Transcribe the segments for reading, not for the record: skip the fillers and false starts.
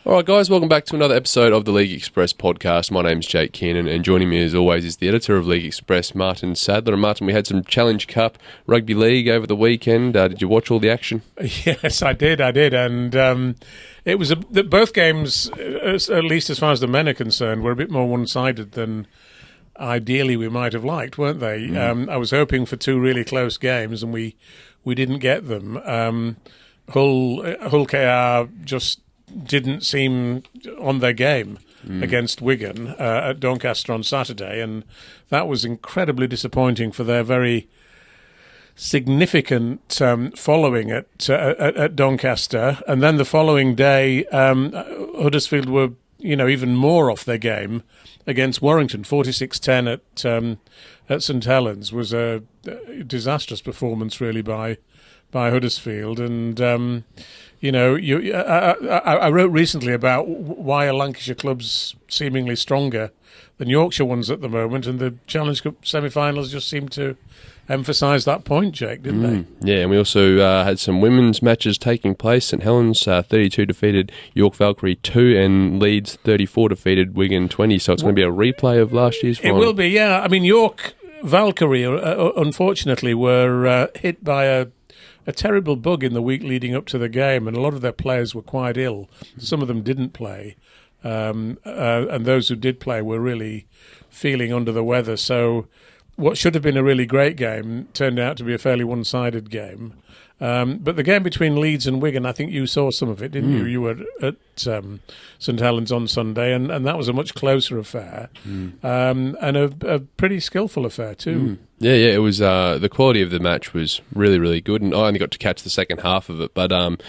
All right, guys, welcome back to another episode of the League Express podcast. My name's Jake Kearnan, and joining me as always is the editor of League Express, Martyn Sadler. And Martyn, we had some Challenge Cup Rugby League over the weekend. Did you watch all the action? Yes, I did, and it was both games, at least as far as the men are concerned, were a bit more one-sided than ideally we might have liked, weren't they? I was hoping for two really close games, and we didn't get them. Hull KR just didn't seem on their game against Wigan at Doncaster on Saturday, and that was incredibly disappointing for their very significant following at Doncaster. And then the following day, Huddersfield were even more off their game against Warrington. 46-10 at St Helens was a disastrous performance really by Huddersfield. And I wrote recently about why are Lancashire clubs seemingly stronger than Yorkshire ones at the moment, and the Challenge Cup semi-finals just seemed to emphasise that point, Jake, didn't they? Yeah, and we also had some women's matches taking place. St Helens 32 defeated York Valkyrie 2, and Leeds 34 defeated Wigan 20, so it's going to be a replay of last year's final. It will be, yeah. I mean, York Valkyrie, unfortunately, were hit by a terrible bug in the week leading up to the game, and a lot of their players were quite ill. Some of them didn't play, and those who did play were really feeling under the weather. So what should have been a really great game turned out to be a fairly one-sided game. But the game between Leeds and Wigan, I think you saw some of it, didn't you? You were at St Helens on Sunday, and that was a much closer affair, and a pretty skillful affair too. Yeah, it was. The quality of the match was really, really good, and I only got to catch the second half of it. But one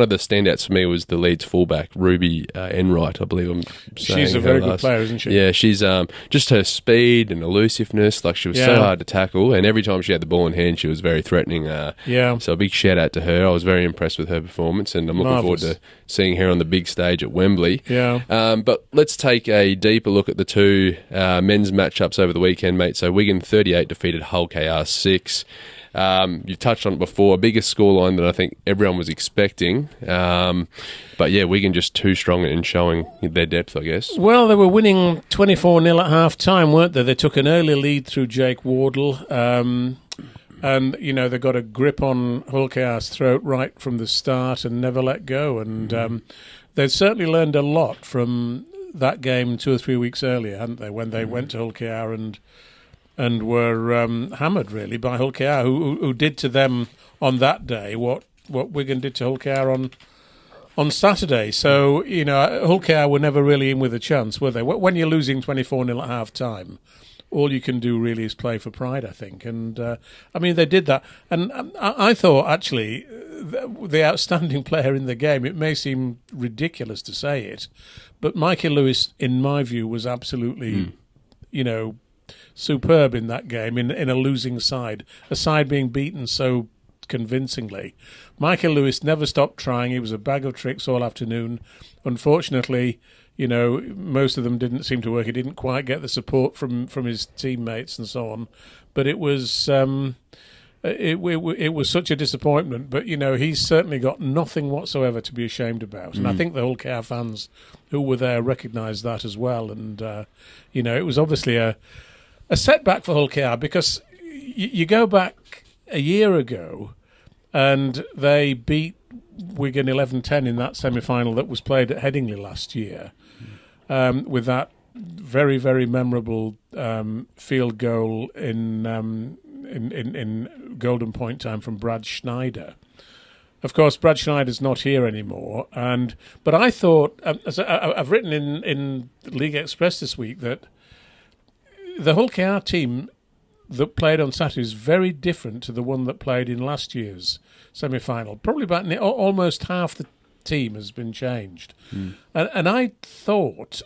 of the standouts for me was the Leeds fullback, Ruby Enright, I believe I'm saying. She's a very good player, isn't she? Yeah, she's just her speed and elusiveness. Like, she was so hard to tackle, and every time she had the ball in hand, she was very threatening. So a big shout out to her. I was very impressed with her performance, and I'm looking forward to seeing her on the big stage at Wembley. Yeah. But let's take a deeper look at the two men's matchups over the weekend, mate. So Wigan 38 defeated Hull KR 6. You've touched on it before, a bigger scoreline than I think everyone was expecting. But yeah, Wigan just too strong in showing their depth, I guess. Well, they were winning 24-0 at half-time, weren't they? They took an early lead through Jake Wardle. And, they got a grip on Hull KR's throat right from the start and never let go. And they'd certainly learned a lot from that game 2 or 3 weeks earlier, hadn't they, when they went to Hull KR and were hammered, really, by Hull KR, who did to them on that day what Wigan did to Hull KR on Saturday. So, Hull KR were never really in with a chance, were they? When you're losing 24-0 at half-time, all you can do really is play for pride, I think. And, they did that. And I thought, actually, the outstanding player in the game, it may seem ridiculous to say it, but Mikey Lewis, in my view, was absolutely, superb in that game, in a losing side, a side being beaten so convincingly. Michael Lewis never stopped trying. He was a bag of tricks all afternoon. Unfortunately, most of them didn't seem to work. He didn't quite get the support from his teammates and so on. But it was it was such a disappointment. But he's certainly got nothing whatsoever to be ashamed about. And I think the Hull KR fans who were there recognised that as well. And it was obviously a setback for Hull KR, because you go back a year ago and they beat Wigan 11-10 in that semi-final that was played at Headingley last year, with that very, very memorable field goal in golden point time from Brad Schneider. Of course, Brad Schneider's not here anymore, but I thought, as I've written in League Express this week, that the Hull KR team that played on Saturday is very different to the one that played in last year's semi-final. Probably about almost half the team has been changed. And I thought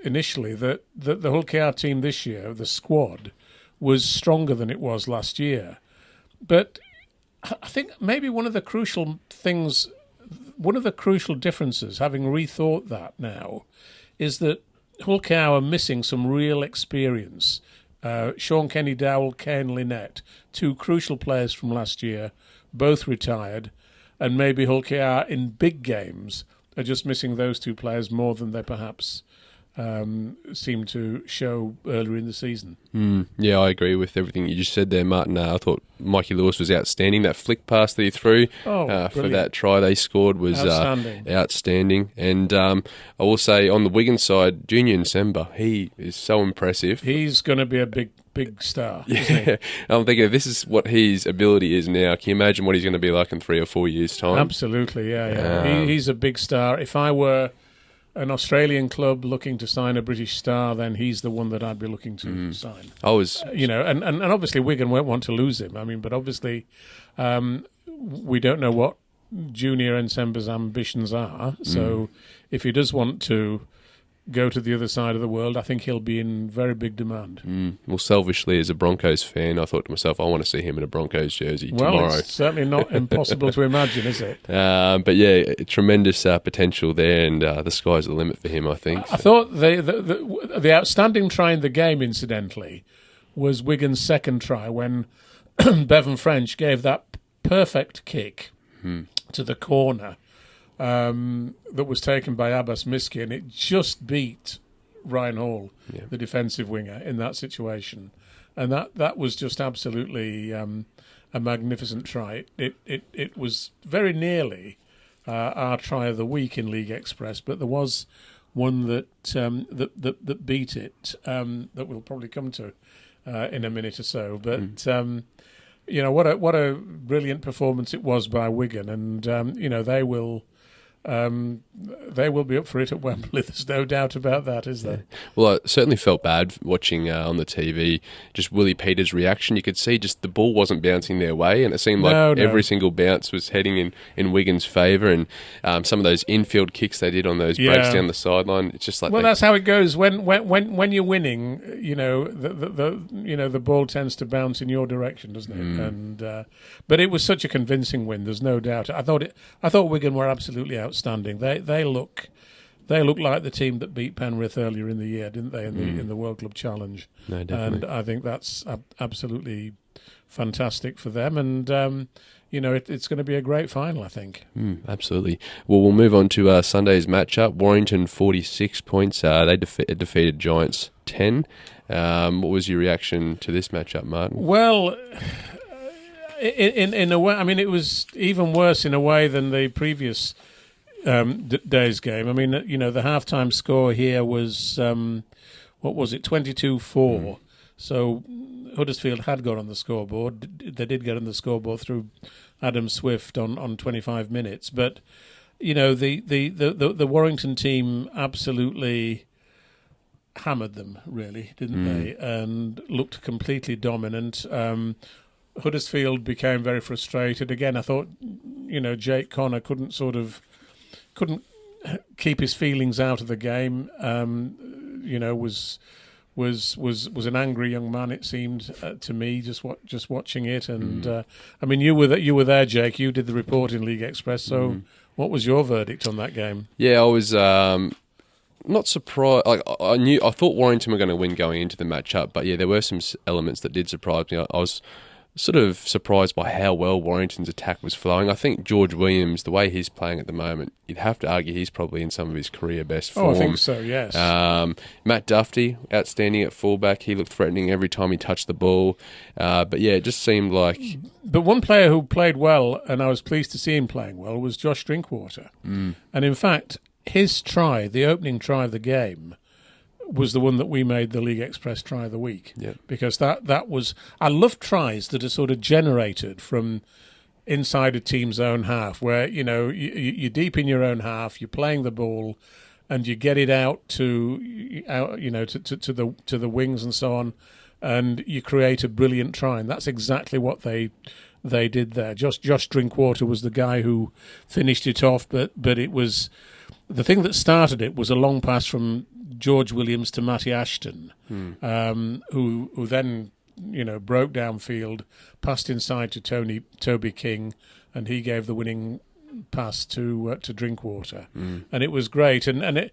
initially that the Hull KR team this year, the squad, was stronger than it was last year. But I think maybe one of the crucial differences, having rethought that now, is that Hull KR are missing some real experience. Sean Kenny-Dowell, Kane Lynette, two crucial players from last year, both retired, and maybe Hull KR in big games are just missing those two players more than they perhaps seem to show earlier in the season. Yeah, I agree with everything you just said there, Martyn. I thought Mikey Lewis was outstanding. That flick pass that he threw for that try they scored was outstanding. And I will say, on the Wigan side, Junior Nsemba, he is so impressive. He's going to be a big star, isn't he? I'm thinking, this is what his ability is now. Can you imagine what he's going to be like in 3 or 4 years' time? Absolutely, yeah. He's a big star. If I were an Australian club looking to sign a British star, then he's the one that I'd be looking to sign. I was, and obviously Wigan won't want to lose him. I mean, but obviously we don't know what Junior Nsemba's ambitions are. So if he does want to go to the other side of the world, I think he'll be in very big demand. Well, selfishly, as a Broncos fan, I thought to myself, I want to see him in a Broncos jersey tomorrow. Well, it's certainly not impossible to imagine, is it? But yeah, tremendous potential there, and the sky's the limit for him, I think. I thought the outstanding try in the game, incidentally, was Wigan's second try when Bevan French gave that perfect kick to the corner that was taken by Abbas Miski, and it just beat Ryan Hall, the defensive winger, in that situation. And that was just absolutely a magnificent try. It was very nearly our try of the week in League Express, but there was one that beat it that we'll probably come to in a minute or so. But what a brilliant performance it was by Wigan, and they will be up for it at Wembley. There's no doubt about that, is there? Well, I certainly felt bad watching on the TV just Willie Peters' reaction. You could see just the ball wasn't bouncing their way, and it seemed like every single bounce was heading in Wigan's favour. And some of those infield kicks they did on those breaks down the sideline, it's just like that's how it goes when you're winning. The ball tends to bounce in your direction, doesn't it? And but it was such a convincing win. There's no doubt. I thought Wigan were absolutely outstanding. They look like the team that beat Penrith earlier in the year, didn't they? In the World Club Challenge. No, definitely. And I think that's absolutely fantastic for them. And it's going to be a great final, I think. Absolutely. Well, we'll move on to Sunday's matchup. Warrington 46 points. They defeated Giants 10. What was your reaction to this matchup, Martyn? Well, in a way, I mean, it was even worse in a way than the previous day's game. I mean, the halftime score here was, 22-4. So Huddersfield had got on the scoreboard. They did get on the scoreboard through Adam Swift on 25 minutes. But, the Warrington team absolutely hammered them, really, didn't they? And looked completely dominant. Huddersfield became very frustrated. Again, I thought, Jake Connor couldn't keep his feelings out of the game. Was an angry young man, it seemed to me, just watching it. And I mean, you were there, Jake. You did the report in League Express. So, what was your verdict on that game? Yeah, I was not surprised. Like I thought Warrington were going to win going into the matchup, but yeah, there were some elements that did surprise me. I was sort of surprised by how well Warrington's attack was flowing. I think George Williams, the way he's playing at the moment, you'd have to argue he's probably in some of his career best form. Oh, I think so, yes. Matt Duffy, outstanding at fullback. He looked threatening every time he touched the ball. But yeah, it just seemed like... But one player who played well, and I was pleased to see him playing well, was Josh Drinkwater. And in fact, his try, the opening try of the game, was the one that we made the League Express try of the week. Yep. Because that was... I love tries that are sort of generated from inside a team's own half, where, you're deep in your own half, you're playing the ball, and you get it out to the wings and so on, and you create a brilliant try. And that's exactly what they did there. Josh Drinkwater was the guy who finished it off, but it was... The thing that started it was a long pass from George Williams to Matty Ashton, who then, broke downfield, passed inside to Toby King, and he gave the winning pass to Drinkwater. And it was great. And it,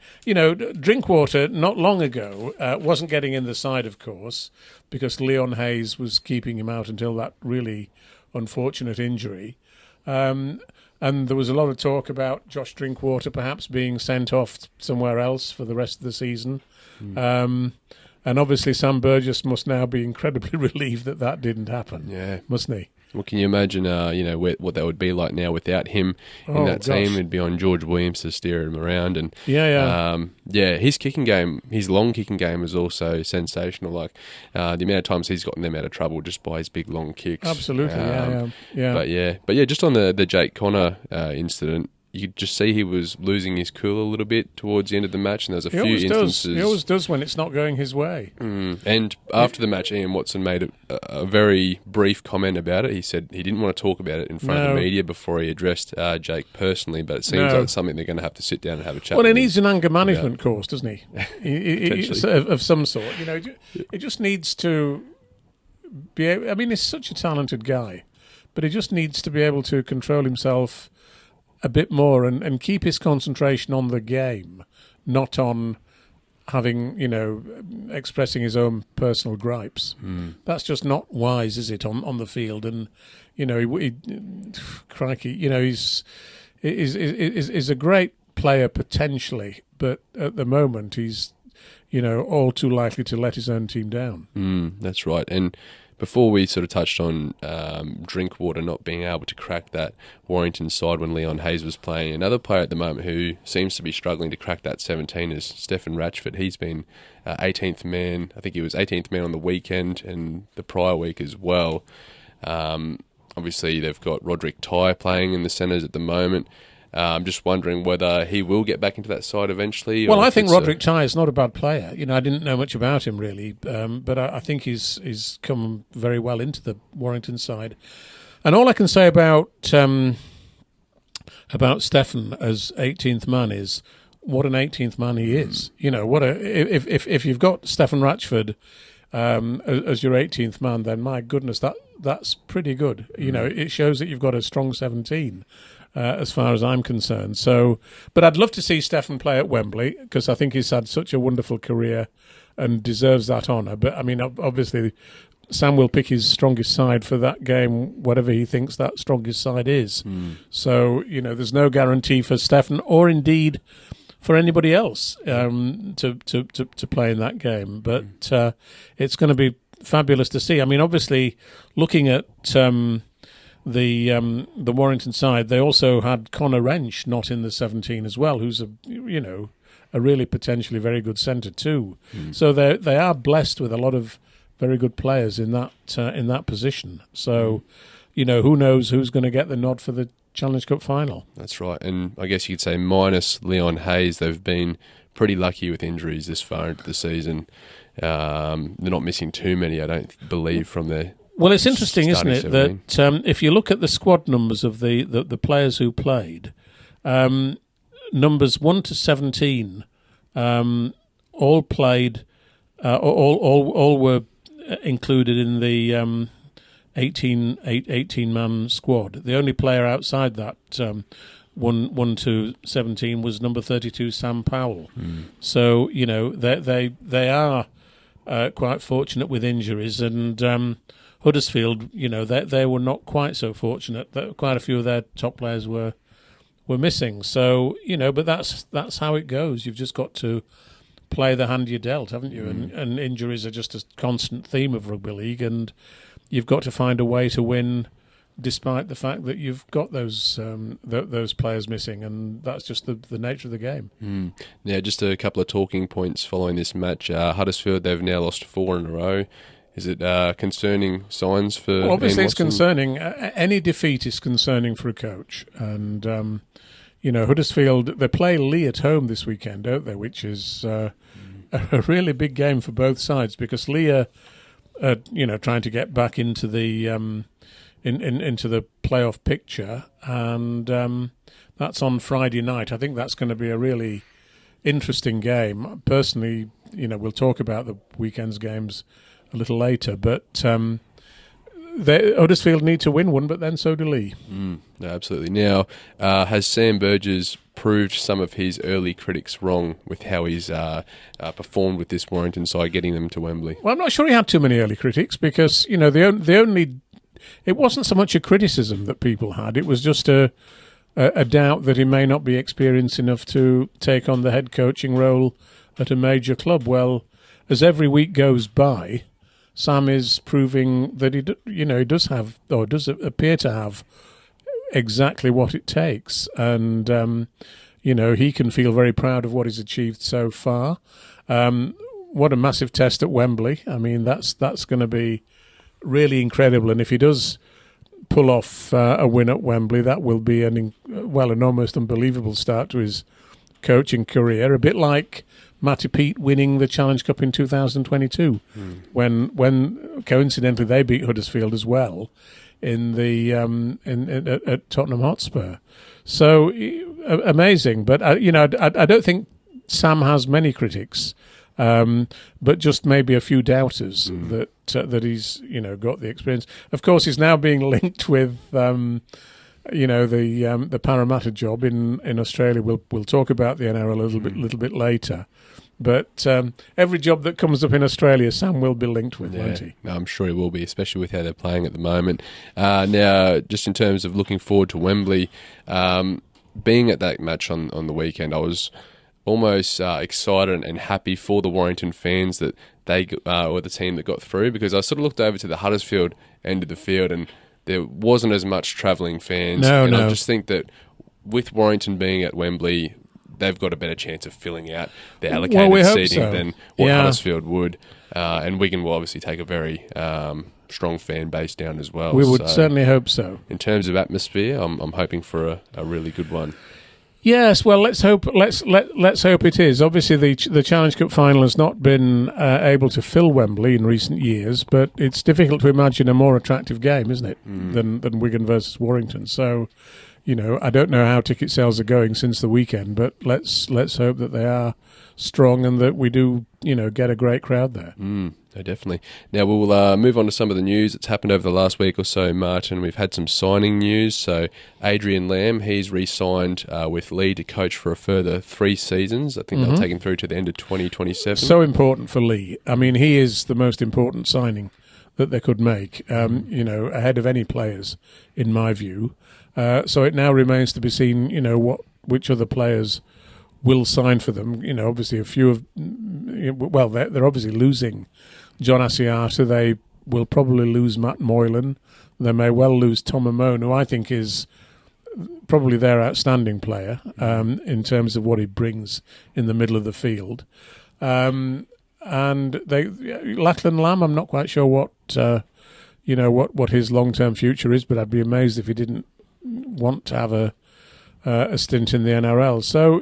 Drinkwater, not long ago, wasn't getting in the side, of course, because Leon Hayes was keeping him out until that really unfortunate injury. And there was a lot of talk about Josh Drinkwater perhaps being sent off somewhere else for the rest of the season. And obviously Sam Burgess must now be incredibly relieved that didn't happen, mustn't he? Well, can you imagine, what that would be like now without him in that team? It'd be on George Williams to steer him around, and his kicking game, his long kicking game, is also sensational. Like the amount of times he's gotten them out of trouble just by his big long kicks. Absolutely, But just on the Jake Connor incident, you could just see he was losing his cool a little bit towards the end of the match, and there's a few instances. He always does when it's not going his way. And after the match, Ian Watson made a very brief comment about it. He said he didn't want to talk about it in front of the media before he addressed Jake personally, but it seems like it's something they're going to have to sit down and have a chat. Well, he needs an anger management course, doesn't he? Of some sort. It just needs to be. I mean, he's such a talented guy, but he just needs to be able to control himself a bit more and keep his concentration on the game, not on having, expressing his own personal gripes. That's just not wise, is it, on the field? And, crikey, he's a great player potentially, but at the moment he's, all too likely to let his own team down. That's right. And before we sort of touched on Drinkwater not being able to crack that Warrington side when Leon Hayes was playing, another player at the moment who seems to be struggling to crack that 17 is Stefan Ratchford. He's been 18th man. I think he was 18th man on the weekend and the prior week as well. Obviously, they've got Roderick Ty playing in the centres at the moment. I'm just wondering whether he will get back into that side eventually. Well, I think Roderick Ty is not a bad player. I didn't know much about him really, but I think he's come very well into the Warrington side. And all I can say about Stefan as 18th man is what an 18th man he is. If you've got Stefan Ratchford as your 18th man, then my goodness, that's pretty good. It shows that you've got a strong 17. As far as I'm concerned. But I'd love to see Stefan play at Wembley because I think he's had such a wonderful career and deserves that honour. But, I mean, obviously, Sam will pick his strongest side for that game, whatever he thinks that strongest side is. So, there's no guarantee for Stefan or indeed for anybody else to play in that game. But it's going to be fabulous to see. I mean, obviously, looking at the Warrington side, they also had Connor Wrench not in the 17 as well, who's a really potentially very good centre too. So they are blessed with a lot of very good players in that position. So who knows who's going to get the nod for the Challenge Cup final? That's right, and I guess you could say minus Leon Hayes, they've been pretty lucky with injuries this far into the season. They're not missing too many, I don't believe, from their. Well, it's interesting, isn't it, that if you look at the squad numbers of the players who played, numbers 1 to 17 all played, all were included in the 18-man squad. The only player outside that 1 to 17 was number 32, Sam Powell. So, they are quite fortunate with injuries, and Huddersfield, they were not quite so fortunate. Quite a few of their top players were missing. So, but that's how it goes. You've just got to play the hand you're dealt, haven't you? And injuries are just a constant theme of rugby league, and you've got to find a way to win despite the fact that you've got those players missing, and that's just the nature of the game. Now, just a couple of talking points following this match. Huddersfield, they've now lost 4 in a row. Is it concerning signs for? Well, obviously, it's concerning. Any defeat is concerning for a coach, and Huddersfield, they play Leigh at home this weekend, don't they? Which is a really big game for both sides because Leigh are trying to get back into the into the playoff picture, and that's on Friday night. I think that's going to be a really interesting game. Personally, we'll talk about the weekend's games a little later, but Huddersfield need to win one, but then so do Leigh. No, absolutely. Now, has Sam Burgess proved some of his early critics wrong with how he's performed with this Warrington side, getting them to Wembley? Well, I'm not sure he had too many early critics because it wasn't so much a criticism that people had; it was just a a doubt that he may not be experienced enough to take on the head coaching role at a major club. Well, as every week goes by, Sam is proving that he does have, or does appear to have, exactly what it takes, and he can feel very proud of what he's achieved so far. What a massive test at Wembley! I mean, that's going to be really incredible, and if he does pull off a win at Wembley, that will be an almost unbelievable start to his coaching career. A bit like Matty Peet winning the Challenge Cup in 2022, when coincidentally they beat Huddersfield as well in the at Tottenham Hotspur. So amazing, but I don't think Sam has many critics. But just maybe a few doubters that he's got the experience. Of course, he's now being linked with the Parramatta job in Australia. We'll talk about the NRL a little bit later. But every job that comes up in Australia, Sam will be linked with, won't he? I'm sure he will be, especially with how they're playing at the moment. Now, just in terms of looking forward to Wembley, being at that match on the weekend, I was almost excited and happy for the Warrington fans that they were the team that got through, because I sort of looked over to the Huddersfield end of the field and there wasn't as much travelling fans. I just think that with Warrington being at Wembley, they've got a better chance of filling out the allocated seating than what Huddersfield would. And Wigan will obviously take a very strong fan base down as well. We would certainly hope so. In terms of atmosphere, I'm hoping for a really good one. Yes, well, let's hope it is. Obviously, the Challenge Cup final has not been able to fill Wembley in recent years, but it's difficult to imagine a more attractive game, isn't it, than Wigan versus Warrington. So, I don't know how ticket sales are going since the weekend, but let's hope that they are strong and that we do, get a great crowd there. No, definitely. Now we'll move on to some of the news that's happened over the last week or so, Martyn. We've had some signing news. So Adrian Lam, he's re-signed with Leigh to coach for a further 3 seasons. I think they'll take him through to the end of 2027. So important for Leigh. I mean, he is the most important signing that they could make, ahead of any players, in my view. So it now remains to be seen, which other players will sign for them. Obviously a few of, they're obviously losing John Asiata. They will probably lose Matt Moylan. They may well lose Tom Amone, who I think is probably their outstanding player in terms of what he brings in the middle of the field. And Lachlan Lam, I'm not quite sure what his long-term future is, but I'd be amazed if he didn't want to have a stint in the NRL. So,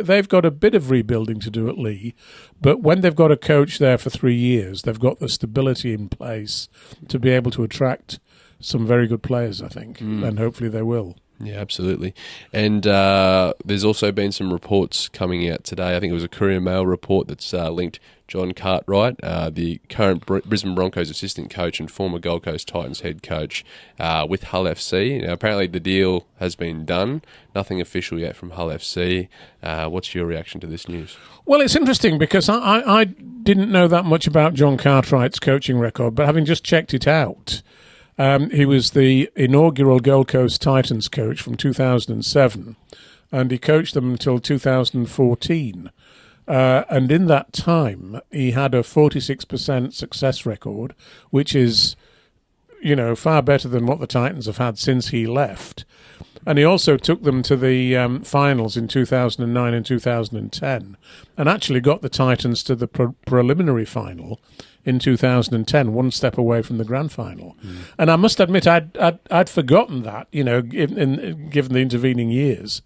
they've got a bit of rebuilding to do at Leigh, but when they've got a coach there for 3 years, they've got the stability in place to be able to attract some very good players, I think, and hopefully they will. Yeah, absolutely. And there's also been some reports coming out today. I think it was a Courier Mail report that's linked John Cartwright, the current Brisbane Broncos assistant coach and former Gold Coast Titans head coach, with Hull FC. Now, apparently the deal has been done. Nothing official yet from Hull FC. What's your reaction to this news? Well, it's interesting because I didn't know that much about John Cartwright's coaching record, but having just checked it out, he was the inaugural Gold Coast Titans coach from 2007, and he coached them until 2014. And in that time, he had a 46% success record, which is, far better than what the Titans have had since he left. And he also took them to the finals in 2009 and 2010, and actually got the Titans to the preliminary final in 2010, one step away from the grand final. And I must admit, I'd forgotten that, given the intervening years.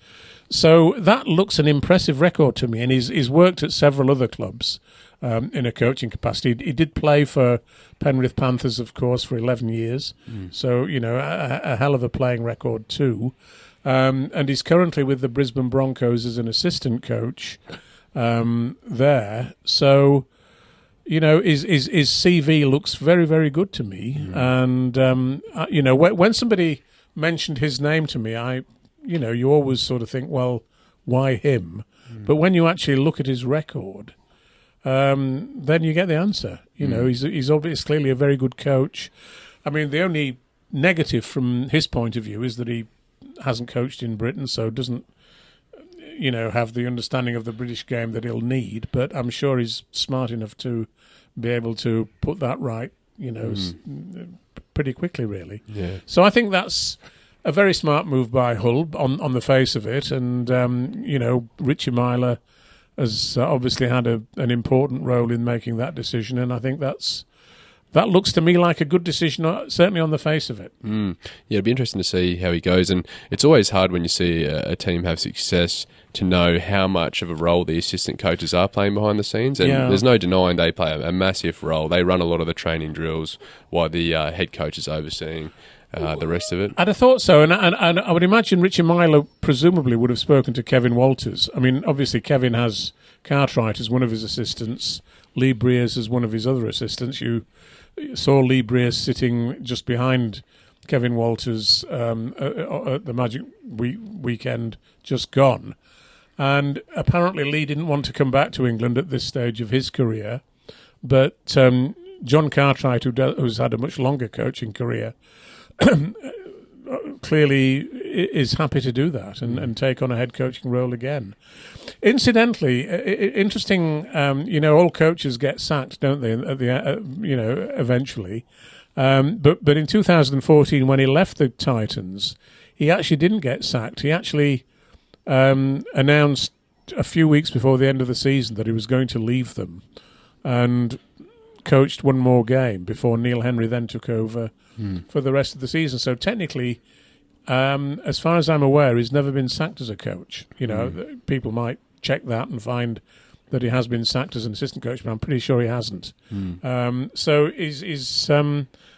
So that looks an impressive record to me, and he's worked at several other clubs in a coaching capacity. He did play for Penrith Panthers, of course, for 11 years. So, a hell of a playing record too. And he's currently with the Brisbane Broncos as an assistant coach there. So, his CV looks very, very good to me. And, when somebody mentioned his name to me, you always sort of think, well, why him? But when you actually look at his record, then you get the answer. He's obviously clearly a very good coach. I mean, the only negative from his point of view is that he hasn't coached in Britain, so doesn't have the understanding of the British game that he'll need. But I'm sure he's smart enough to be able to put that right, pretty quickly, really. Yeah. So I think that's a very smart move by Hull on the face of it, and Richie Myler has obviously had an important role in making that decision, and I think that looks to me like a good decision, certainly on the face of it. Yeah, it'd be interesting to see how he goes, and it's always hard when you see a team have success to know how much of a role the assistant coaches are playing behind the scenes, and there's no denying they play a massive role. They run a lot of the training drills while the head coach is overseeing the rest of it. I'd have thought so, and I would imagine Richie Myler presumably would have spoken to Kevin Walters. I mean, obviously Kevin has Cartwright as one of his assistants, Leigh Briers as one of his other assistants. You saw Leigh Briers sitting just behind Kevin Walters at the Magic weekend just gone. And apparently Leigh didn't want to come back to England at this stage of his career. But John Cartwright, who's had a much longer coaching career, clearly is happy to do that and take on a head coaching role again. Incidentally, interesting. All coaches get sacked, don't they? At the eventually. But in 2014, when he left the Titans, he actually didn't get sacked. He actually announced a few weeks before the end of the season that he was going to leave them, and coached one more game before Neil Henry then took over for the rest of the season. So technically, as far as I'm aware, he's never been sacked as a coach. People might check that and find that he has been sacked as an assistant coach, but I'm pretty sure he hasn't. So he's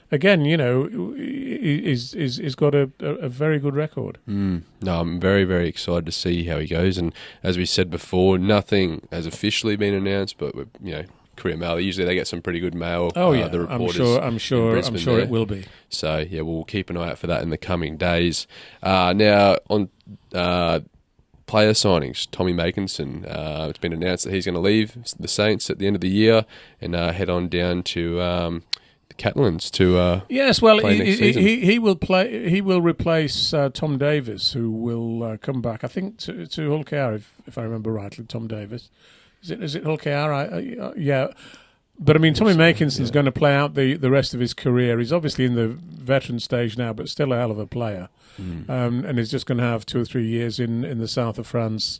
again, he's got a very good record. No, I'm very, very excited to see how he goes. And as we said before, nothing has officially been announced, but Courier Mail, usually they get some pretty good mail. The reporters. I'm sure it will be. So yeah, we'll keep an eye out for that in the coming days. Now on player signings, Tommy Makinson. It's been announced that he's going to leave the Saints at the end of the year and head on down to the Catalans to yes. Well, play next season. He will play. He will replace Tom Davis, who will come back. I think to Hull KR, if I remember rightly. Tom Davis. Is it Hull KR? Yeah. But I mean, Tommy Makinson's going to play out the rest of his career. He's obviously in the veteran stage now, but still a hell of a player. And he's just going to have 2 or 3 years in the south of France,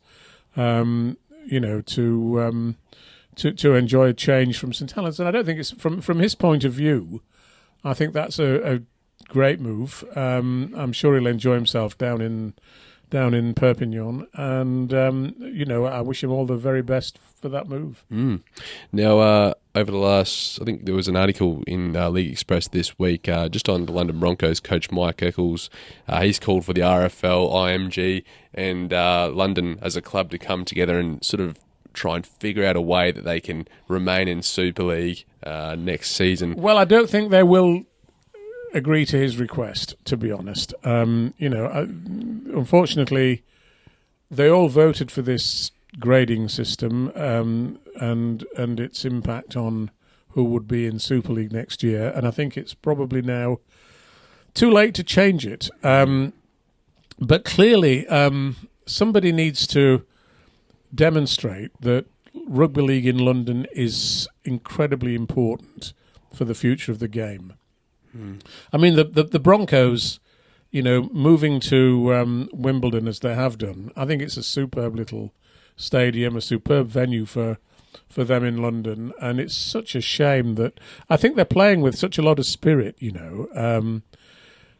to enjoy a change from St Helens. And I don't think it's from his point of view. I think that's a great move. I'm sure he'll enjoy himself down in Perpignan, and I wish him all the very best for that move. Now, over the last, I think there was an article in League Express this week just on the London Broncos coach Mike Eccles. He's called for the RFL, IMG, and London as a club to come together and sort of try and figure out a way that they can remain in Super League next season. Well, I don't think they will agree to his request, to be honest. Unfortunately, they all voted for this grading system and its impact on who would be in Super League next year, and I think it's probably now too late to change it. But clearly, somebody needs to demonstrate that rugby league in London is incredibly important for the future of the game. I mean, the Broncos, moving to Wimbledon as they have done, I think it's a superb little stadium, a superb venue for them in London, and it's such a shame that I think they're playing with such a lot of spirit, and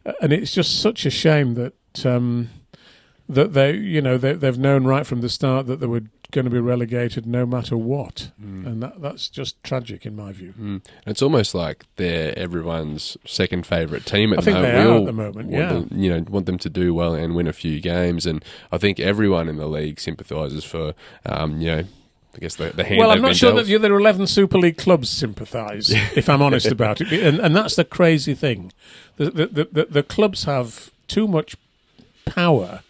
it's just such a shame that that they've known right from the start that they were going to be relegated no matter what, and that's just tragic in my view. And it's almost like they're everyone's second favourite team at the moment. I think they are at the moment. Want them to do well and win a few games, and I think everyone in the league sympathises for I guess the hand. Well, I'm not sure dealt. that the other 11 Super League clubs sympathise, if I'm honest about it, and that's the crazy thing. The clubs have too much power,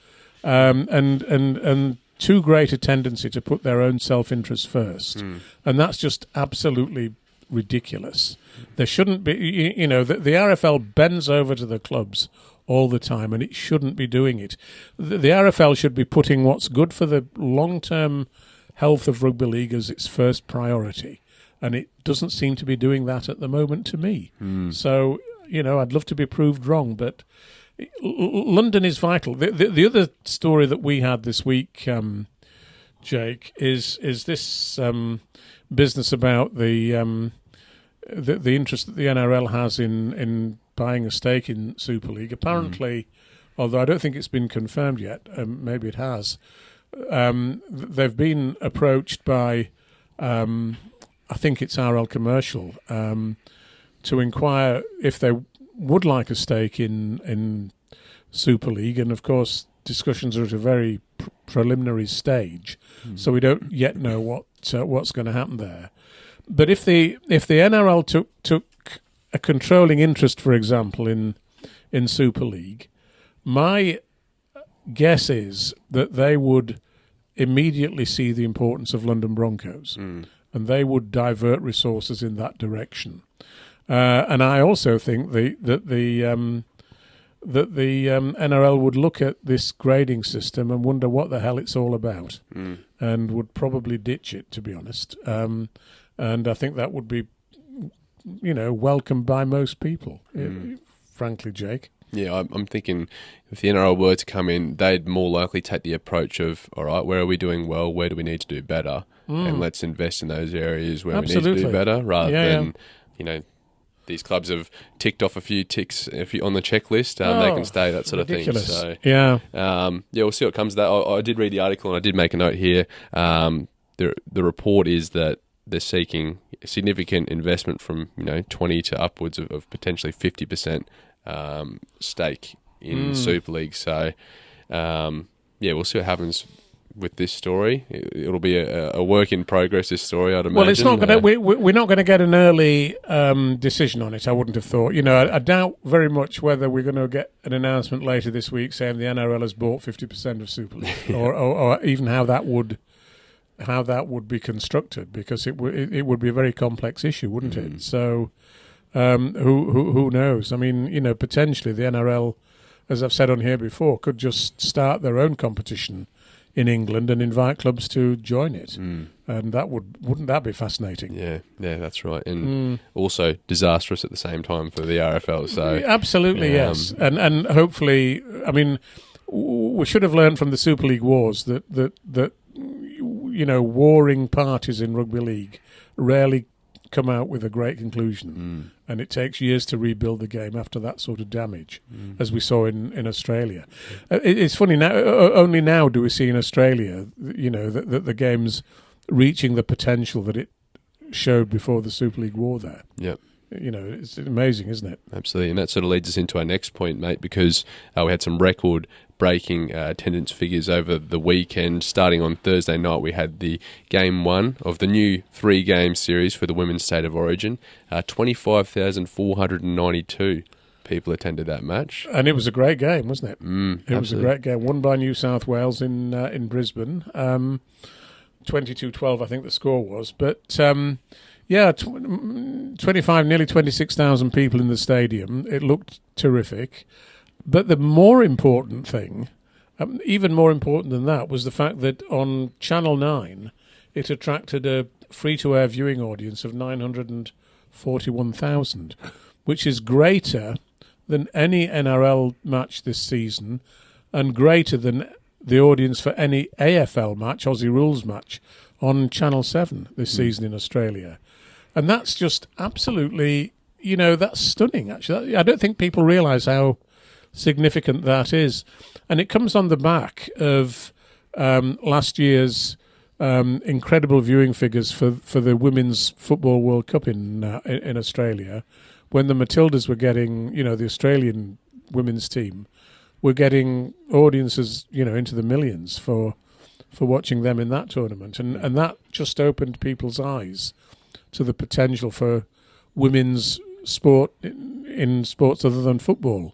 and too great a tendency to put their own self-interest first, and that's just absolutely ridiculous. There shouldn't be, the RFL bends over to the clubs all the time, and it shouldn't be doing it. The RFL should be putting what's good for the long-term health of rugby league as its first priority, and it doesn't seem to be doing that at the moment to me. So, I'd love to be proved wrong, but London is vital. The other story that we had this week, Jake, is this business about the interest that the NRL has in buying a stake in Super League. Apparently, although I don't think it's been confirmed yet, maybe it has, they've been approached by, I think it's RL Commercial, to inquire if they would like a stake in Super League. And, of course, discussions are at a very preliminary stage, so we don't yet know what's going to happen there. But if the NRL took a controlling interest, for example, in Super League, my guess is that they would immediately see the importance of London Broncos, and they would divert resources in that direction. And I also think that the NRL would look at this grading system and wonder what the hell it's all about, and would probably ditch it, to be honest. And I think that would be, welcomed by most people, frankly, Jake. Yeah, I'm thinking if the NRL were to come in, they'd more likely take the approach of, all right, where are we doing well? Where do we need to do better? And let's invest in those areas where we need to do better, rather than, these clubs have ticked off a few ticks on the checklist. They can stay, that sort ridiculous. Of thing. So, we'll see what comes of that. I did read the article and I did make a note here. The report is that they're seeking significant investment from 20 to upwards of potentially 50% stake in Super League. So we'll see what happens with this story. It'll be a work in progress, this story, I'd imagine. Well, it's not going to. We're not going to get an early decision on it. I wouldn't have thought. I doubt very much whether we're going to get an announcement later this week saying the NRL has bought 50% of Super League, or even how that would be constructed, because it would be a very complex issue, wouldn't it? So, who knows? I mean, potentially the NRL, as I've said on here before, could just start their own competition in England and invite clubs to join it, and that wouldn't that be fascinating? Yeah, that's right, and also disastrous at the same time for the RFL. So absolutely, yes, and hopefully, I mean, we should have learned from the Super League wars that warring parties in rugby league rarely come out with a great conclusion, and it takes years to rebuild the game after that sort of damage, as we saw in Australia. It's funny now. Only now do we see in Australia, that the game's reaching the potential that it showed before the Super League war there. Yep. It's amazing, isn't it? Absolutely, and that sort of leads us into our next point, mate, because we had some record-breaking attendance figures over the weekend. Starting on Thursday night, we had the Game 1 of the new 3-game series for the Women's State of Origin. 25,492 people attended that match. And it was a great game, wasn't it? It was a great game, won by New South Wales in Brisbane. 22-12, I think the score was. But... 25, nearly 26,000 people in the stadium. It looked terrific. But the more important thing, even more important than that, was the fact that on Channel 9, it attracted a free-to-air viewing audience of 941,000, which is greater than any NRL match this season and greater than the audience for any AFL match, Aussie Rules match, on Channel 7 this season in Australia. And that's just absolutely, that's stunning, actually. I don't think people realise how significant that is. And it comes on the back of last year's incredible viewing figures for the Women's Football World Cup in Australia, when the Matildas were getting, the Australian women's team were getting audiences, into the millions for watching them in that tournament. And that just opened people's eyes to the potential for women's sport in sports other than football.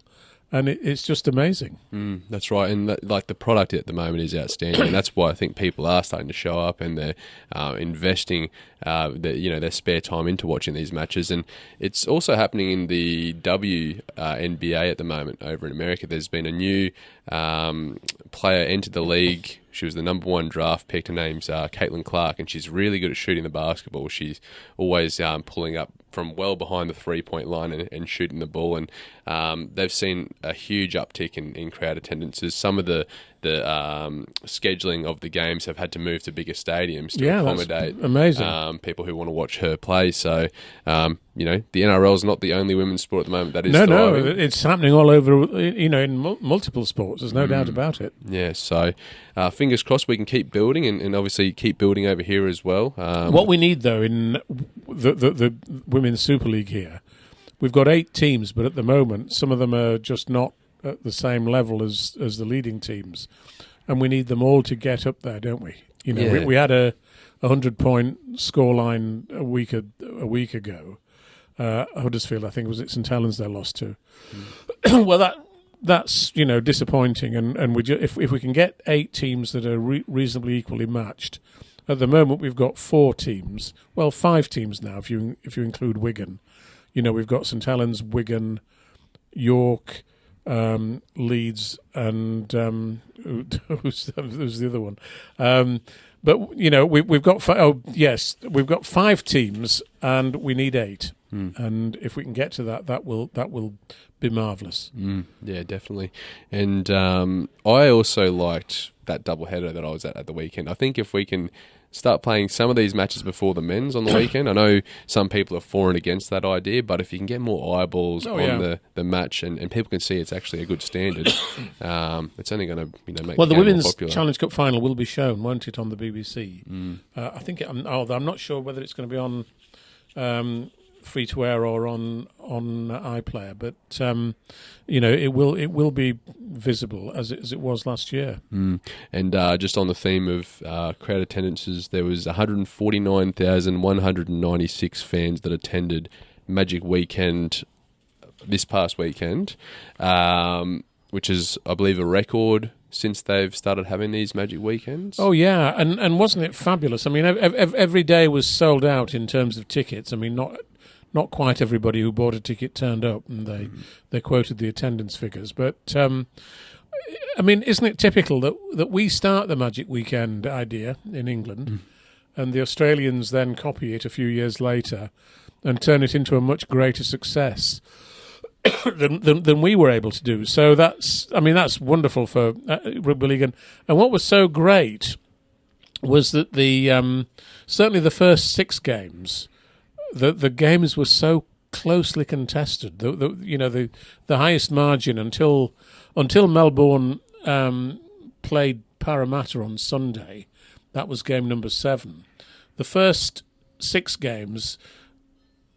and it's just amazing. That's right, and the product at the moment is outstanding, and that's why I think people are starting to show up, and they're investing their spare time into watching these matches. And it's also happening in the WNBA at the moment over in America. There's been a new player entered the league. She was the number 1 draft pick. Her name's Caitlin Clark, and she's really good at shooting the basketball. She's always pulling up from well behind the 3-point line and shooting the ball. And they've seen a huge uptick in crowd attendances. Some of the scheduling of the games have had to move to bigger stadiums to accommodate people who want to watch her play. So, the NRL is not the only women's sport at the moment that is thriving. No, it's happening all over, in multiple sports. There's no doubt about it. Yeah, so fingers crossed we can keep building and obviously keep building over here as well. What we need, though, in the Women's Super League here, we've got 8 teams, but at the moment, some of them are just not at the same level as the leading teams, and we need them all to get up there, don't we? We had a 100-point scoreline a week ago. Huddersfield, I think, was it St Helens they lost to. Well, that's disappointing, and if we can get 8 teams that are reasonably equally matched. At the moment, we've got 4 teams. Well, 5 teams now, if you include Wigan. We've got St Helens, Wigan, York, Leeds, and who's the other one? But we've got we've got 5 teams, and we need 8. And if we can get to that will be marvellous. Yeah, definitely. And I also liked that doubleheader that I was at the weekend. I think if we can start playing some of these matches before the men's on the weekend. I know some people are for and against that idea, but if you can get more eyeballs on the match and people can see it's actually a good standard, it's only going to make the game more popular. Well, the Women's Challenge Cup final will be shown, won't it, on the BBC? I think I'm not sure whether it's going to be on free to air or on iPlayer, but it will be visible as it was last year. And just on the theme of crowd attendances, there was 149,196 fans that attended Magic Weekend this past weekend, which is, I believe, a record since they've started having these Magic Weekends. Oh, yeah, and wasn't it fabulous? I mean, every day was sold out in terms of tickets. I mean, not quite everybody who bought a ticket turned up, and they quoted the attendance figures. But, I mean, isn't it typical that we start the Magic Weekend idea in England, and the Australians then copy it a few years later and turn it into a much greater success than we were able to do? So that's wonderful for rugby league. And what was so great was that certainly the first 6 games, the games were so closely contested. The highest margin until Melbourne played Parramatta on Sunday. That was game number 7. The first 6 games,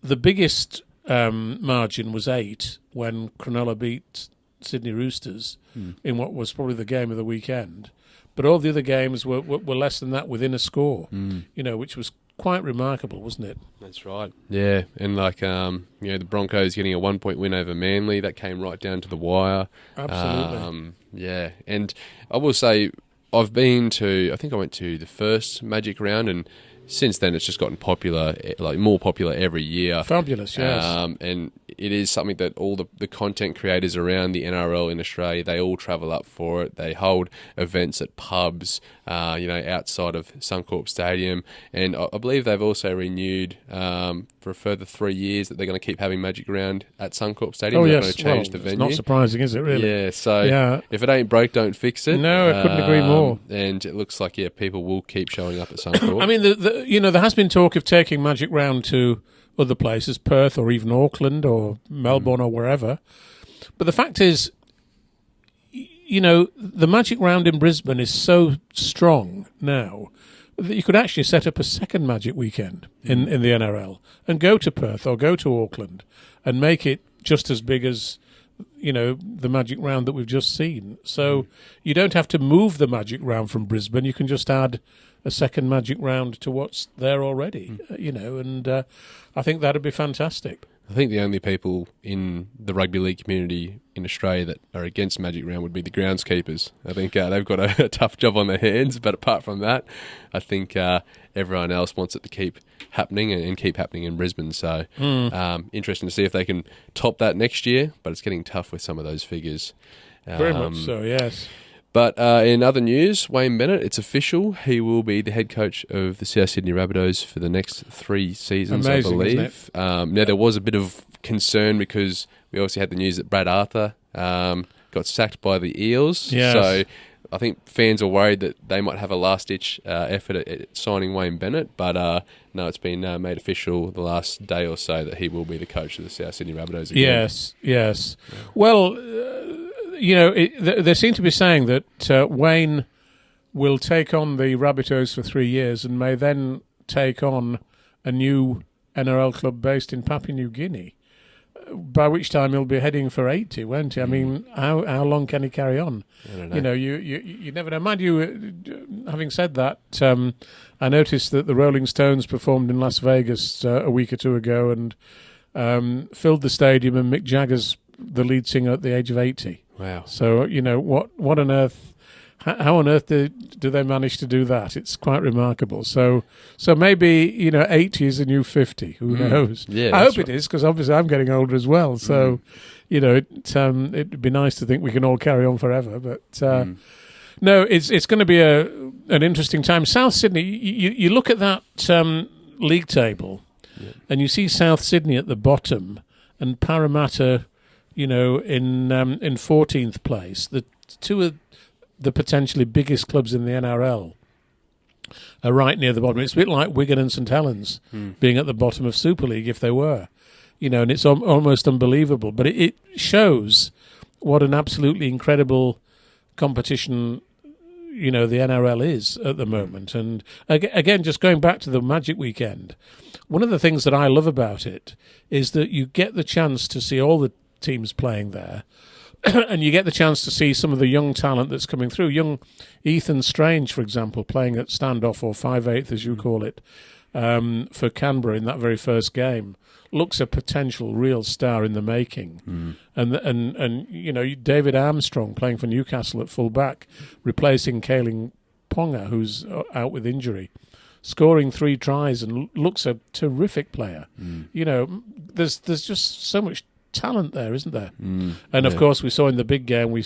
the biggest margin was 8 when Cronulla beat Sydney Roosters in what was probably the game of the weekend. But all the other games were less than that within a score, which was quite remarkable, wasn't it? That's right. Yeah, and the Broncos getting a 1-point win over Manly, that came right down to the wire. Absolutely. Yeah, and I will say I went to the first Magic round, and since then it's just gotten popular, like more popular every year. Fabulous, yes. And it is something that all the content creators around the NRL in Australia, they all travel up for it. They hold events at pubs, outside of Suncorp Stadium. And I believe they've also renewed for a further 3 years that they're going to keep having Magic Round at Suncorp Stadium. Oh, they're yes. going to change the venue. It's not surprising, is it, really? Yeah, so if it ain't broke, don't fix it. No, I couldn't agree more. And it looks like, people will keep showing up at Suncorp. I mean, there has been talk of taking Magic Round to other places, Perth or even Auckland or Melbourne or wherever. But the fact is, the Magic Round in Brisbane is so strong now that you could actually set up a second Magic Weekend in the NRL and go to Perth or go to Auckland and make it just as big as the Magic Round that we've just seen. So you don't have to move the Magic Round from Brisbane. You can just add a second Magic Round to what's there already, and I think that'd be fantastic. I think the only people in the rugby league community in Australia that are against Magic Round would be the groundskeepers. I think they've got a tough job on their hands, but apart from that, I think everyone else wants it to keep happening and keep happening in Brisbane. So interesting to see if they can top that next year, but it's getting tough with some of those figures. Very much so, yes. But in other news, Wayne Bennett, it's official. He will be the head coach of the South Sydney Rabbitohs for the next 3 seasons, Amazing, I believe. isn't it? Now, there was a bit of concern because we obviously had the news that Brad Arthur got sacked by the Eels. Yes. So I think fans are worried that they might have a last-ditch effort at signing Wayne Bennett. But no, it's been made official the last day or so that he will be the coach of the South Sydney Rabbitohs again. Yes. Yeah. Well, they seem to be saying that Wayne will take on the Rabbitohs for 3 years and may then take on a new NRL club based in Papua New Guinea, by which time he'll be heading for 80, won't he? I mean, how long can he carry on? I don't know. You never know. Mind you, having said that, I noticed that the Rolling Stones performed in Las Vegas a week or two ago and filled the stadium, and Mick Jagger's the lead singer at the age of 80. Wow. So, what on earth, how on earth do they manage to do that? It's quite remarkable. So maybe, 80 is a new 50. Who knows? Yeah, I hope it is, because obviously I'm getting older as well. So, it'd be nice to think we can all carry on forever. But no, it's going to be an interesting time. South Sydney, you look at that league table and you see South Sydney at the bottom and Parramatta, in 14th place. The two of the potentially biggest clubs in the NRL are right near the bottom. It's a bit like Wigan and St Helens being at the bottom of Super League if they were, and it's almost unbelievable. But it shows what an absolutely incredible competition, the NRL is at the moment. And again, just going back to the Magic Weekend, one of the things that I love about it is that you get the chance to see all the teams playing there, and you get the chance to see some of the young talent that's coming through. Young Ethan Strange, for example, playing at standoff or 5/8, as you call it, for Canberra in that very first game, looks a potential real star in the making. And David Armstrong playing for Newcastle at full back, replacing Kaeling Ponga, who's out with injury, scoring 3 tries and looks a terrific player. There's just so much talent there, isn't there? And of course, we saw in the big game, we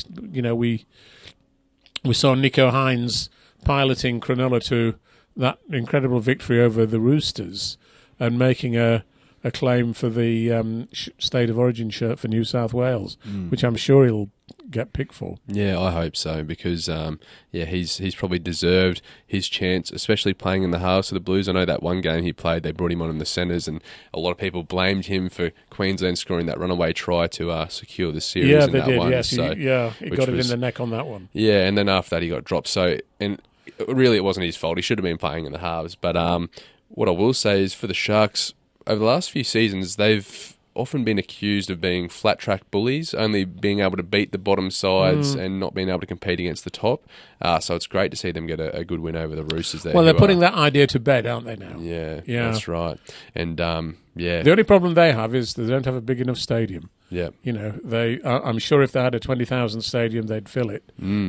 saw Nico Hines piloting Cronulla to that incredible victory over the Roosters and making a claim for the State of Origin shirt for New South Wales, which I'm sure he'll get picked for. Yeah, I hope so, because he's probably deserved his chance, especially playing in the halves of the Blues. I know that one game he played, they brought him on in the centres, and a lot of people blamed him for Queensland scoring that runaway try to secure the series. Yeah, in they that did. one. Yes, so, he got it in the neck on that one. Yeah, and then after that he got dropped. So, and really, it wasn't his fault. He should have been playing in the halves. But what I will say is, for the Sharks, over the last few seasons, they've often been accused of being flat-track bullies, only being able to beat the bottom sides and not being able to compete against the top. So it's great to see them get a good win over the Roosters there. Well, they're putting that idea to bed, aren't they, now? Yeah, that's right. And, the only problem they have is they don't have a big enough stadium. Yeah. I'm sure if they had a 20,000 stadium, they'd fill it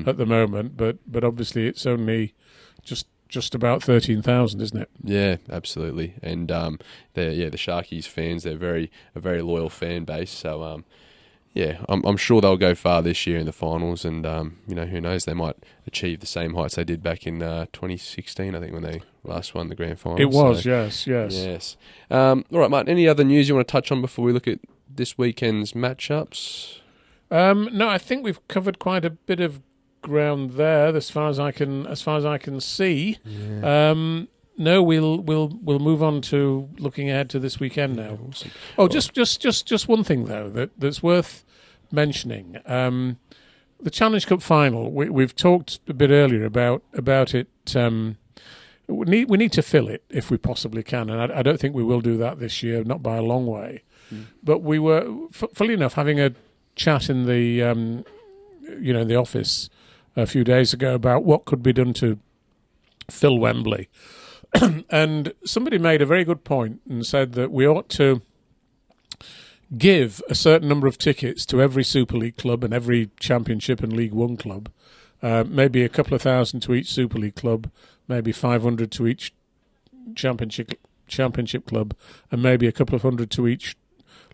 at the moment, but obviously it's only just about 13,000, isn't it? Yeah, absolutely. And the Sharkies fans, they're a very loyal fan base. So I'm sure they'll go far this year in the finals. And who knows, they might achieve the same heights they did back in 2016, I think, when they last won the grand final. It was, yes. All right, Martin. Any other news you want to touch on before we look at this weekend's matchups? No, I think we've covered quite a bit of ground there, as far as I can see. Yeah. No, we'll move on to looking ahead to this weekend now. Awesome. Oh, just one thing though that's worth mentioning. The Challenge Cup final. We've talked a bit earlier about it. We need to fill it if we possibly can, and I don't think we will do that this year, not by a long way. But we were, fully enough, having a chat in the in the office a few days ago about what could be done to fill Wembley. And somebody made a very good point and said that we ought to give a certain number of tickets to every Super League club and every Championship and League One club, maybe a couple of thousand to each Super League club, maybe 500 to each Championship club, and maybe a couple of hundred to each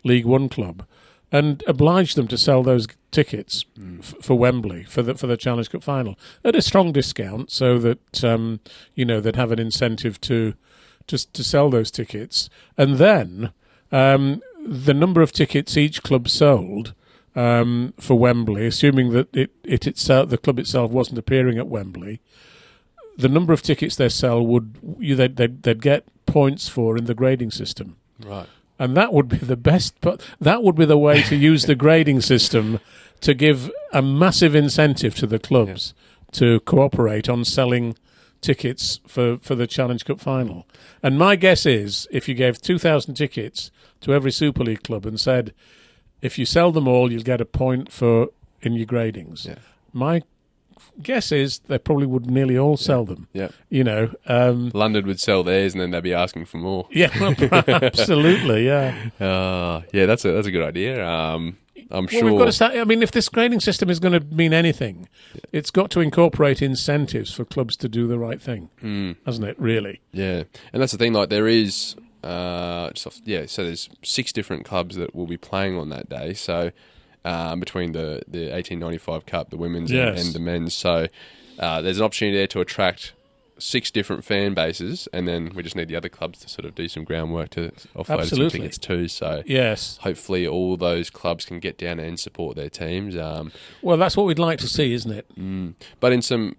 League One club, and oblige them to sell those tickets for Wembley for the Challenge Cup final at a strong discount, so that they'd have an incentive to sell those tickets, and then the number of tickets each club sold for Wembley, assuming that the club itself wasn't appearing at Wembley, the number of tickets they sell they'd get points for in the grading system. Right. And that would be the best. But that would be the way to use the grading system to give a massive incentive to the clubs to cooperate on selling tickets for the Challenge Cup final. And my guess is, if you gave 2,000 tickets to every Super League club and said, if you sell them all, you'll get a point in your gradings. Yeah. My guess is they probably would nearly all sell them. Yeah. London would sell theirs, and then they'd be asking for more. Yeah, absolutely. Yeah. That's a good idea. I'm sure. We've got to start. I mean, if this grading system is going to mean anything, it's got to incorporate incentives for clubs to do the right thing, hasn't it? Really. Yeah, and that's the thing. Like, there is, so there's 6 different clubs that will be playing on that day. So. Between the 1895 Cup, the women's and the men's. So there's an opportunity there to attract 6 different fan bases, and then we just need the other clubs to sort of do some groundwork to offload some tickets too. So hopefully all those clubs can get down and support their teams. Well, that's what we'd like to see, isn't it? But in some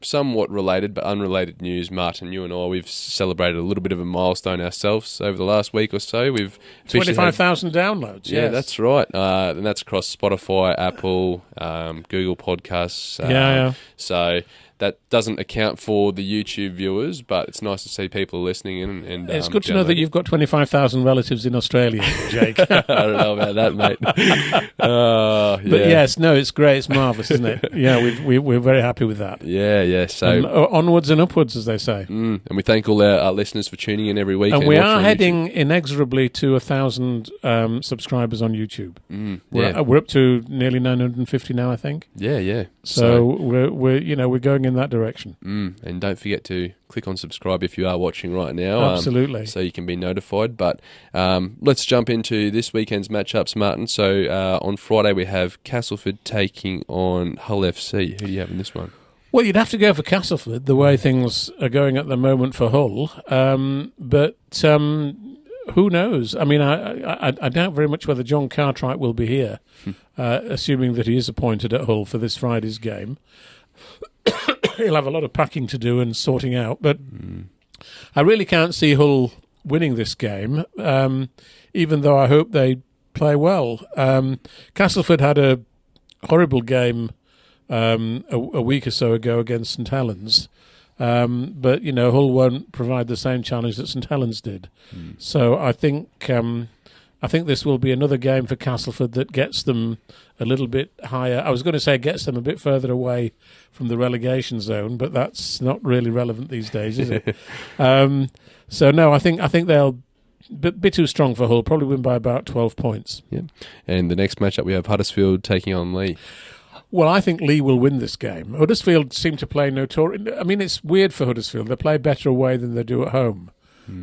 somewhat related but unrelated news, Martyn, you and I, we've celebrated a little bit of a milestone ourselves over the last week or so. We've 25,000 downloads. Yeah, that's right. And that's across Spotify, Apple, Google Podcasts. So that doesn't account for the YouTube viewers, but it's nice to see people listening in. And it's good to know that you've got 25,000 relatives in Australia, Jake. I don't know about that, mate. But yes, no, it's great. It's marvellous, isn't it? Yeah, we're very happy with that. Yeah. So onwards and upwards, as they say. And we thank all our listeners for tuning in every week. And we are heading inexorably to 1,000 subscribers on YouTube. We're up to nearly 950 now, I think. Yeah. So we're going in that direction. And don't forget to click on subscribe if you are watching right now. Absolutely. So you can be notified. But let's jump into this weekend's matchups, Martyn. So on Friday we have Castleford taking on Hull FC. Who do you have in this one? Well, you'd have to go for Castleford, the way things are going at the moment for Hull. But who knows? I mean, I doubt very much whether John Cartwright will be here, assuming that he is appointed at Hull for this Friday's game. He'll have a lot of packing to do and sorting out, but I really can't see Hull winning this game, even though I hope they play well. Castleford had a horrible game a week or so ago against St Helens, but Hull won't provide the same challenge that St Helens did. So I think this will be another game for Castleford that gets them a little bit higher. I was going to say gets them a bit further away from the relegation zone, but that's not really relevant these days, is it? So no, I think they'll be too strong for Hull. Probably win by about 12 points. Yeah. And the next matchup we have Huddersfield taking on Leigh. Well, I think Leigh will win this game. Huddersfield seem to play I mean, it's weird for Huddersfield. They play better away than they do at home.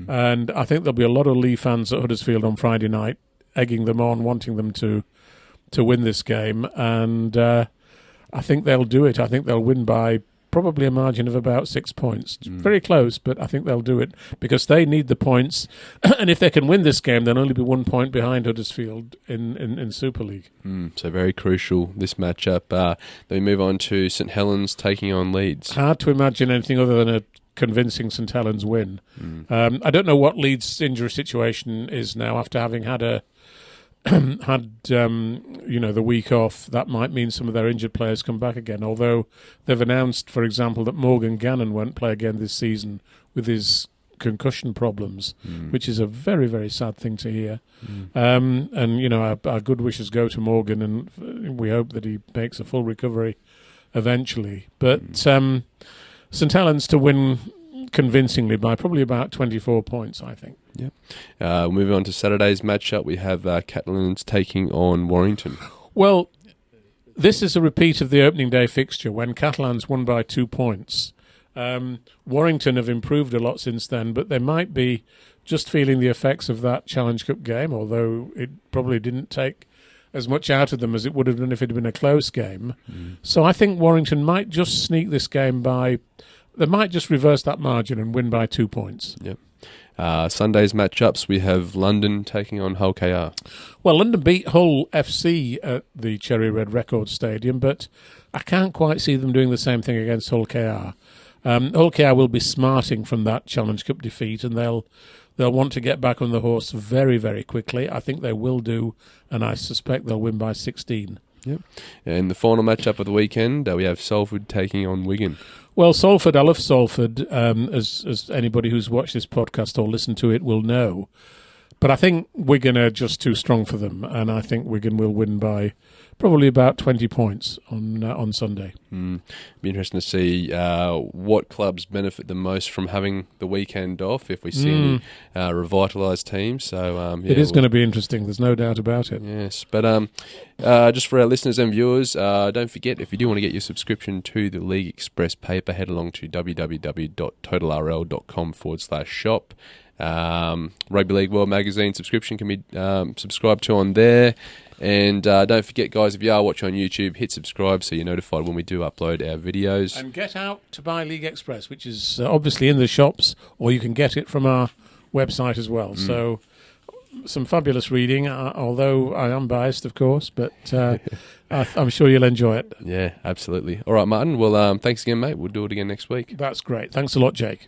And I think there'll be a lot of Leigh fans at Huddersfield on Friday night, egging them on, wanting them to win this game. And I think they'll do it. I think they'll win by probably a margin of about 6 points. Very close, but I think they'll do it because they need the points. And if they can win this game, they'll only be 1 point behind Huddersfield in Super League. So very crucial, this matchup. Then we move on to St Helens taking on Leeds. Hard to imagine anything other than a convincing St Helens win. I don't know what Leeds' injury situation is now after having had the week off. That might mean some of their injured players come back again, although they've announced, for example, that Morgan Gannon won't play again this season with his concussion problems, which is a very, very sad thing to hear. And our good wishes go to Morgan, and we hope that he makes a full recovery eventually. But St Helens to win convincingly by probably about 24 points, I think. Yep. Moving on to Saturday's matchup, we have Catalans taking on Warrington. Well, this is a repeat of the opening day fixture when Catalans won by 2 points. Warrington have improved a lot since then, but they might be just feeling the effects of that Challenge Cup game, although it probably didn't take as much out of them as it would have done if it had been a close game. So I think Warrington might just sneak this game by. They might just reverse that margin and win by 2 points. Yep. Sunday's matchups, we have London taking on Hull KR. Well, London beat Hull FC at the Cherry Red Records Stadium, but I can't quite see them doing the same thing against Hull KR. Hull KR will be smarting from that Challenge Cup defeat, and they'll want to get back on the horse very, very quickly. I think they will do, and I suspect they'll win by 16. Yep. And the final matchup of the weekend, we have Salford taking on Wigan. Well, Salford, I love Salford, as anybody who's watched this podcast or listened to it will know. But I think Wigan are just too strong for them, and I think Wigan will win by probably about 20 points on Sunday. Be interesting to see what clubs benefit the most from having the weekend off, if we see any revitalised teams. So it is going to be interesting, there's no doubt about it. Yes, but just for our listeners and viewers, don't forget, if you do want to get your subscription to the League Express paper, head along to www.totalrl.com/shop. Rugby League World Magazine subscription can be subscribed to on there. And don't forget, guys, if you are watching on YouTube, hit subscribe so you're notified when we do upload our videos. And get out to buy League Express, which is obviously in the shops, or you can get it from our website as well. So some fabulous reading, although I am biased, of course, but I'm sure you'll enjoy it. Yeah, absolutely. All right, Martyn. Well, thanks again, mate. We'll do it again next week. That's great. Thanks a lot, Jake.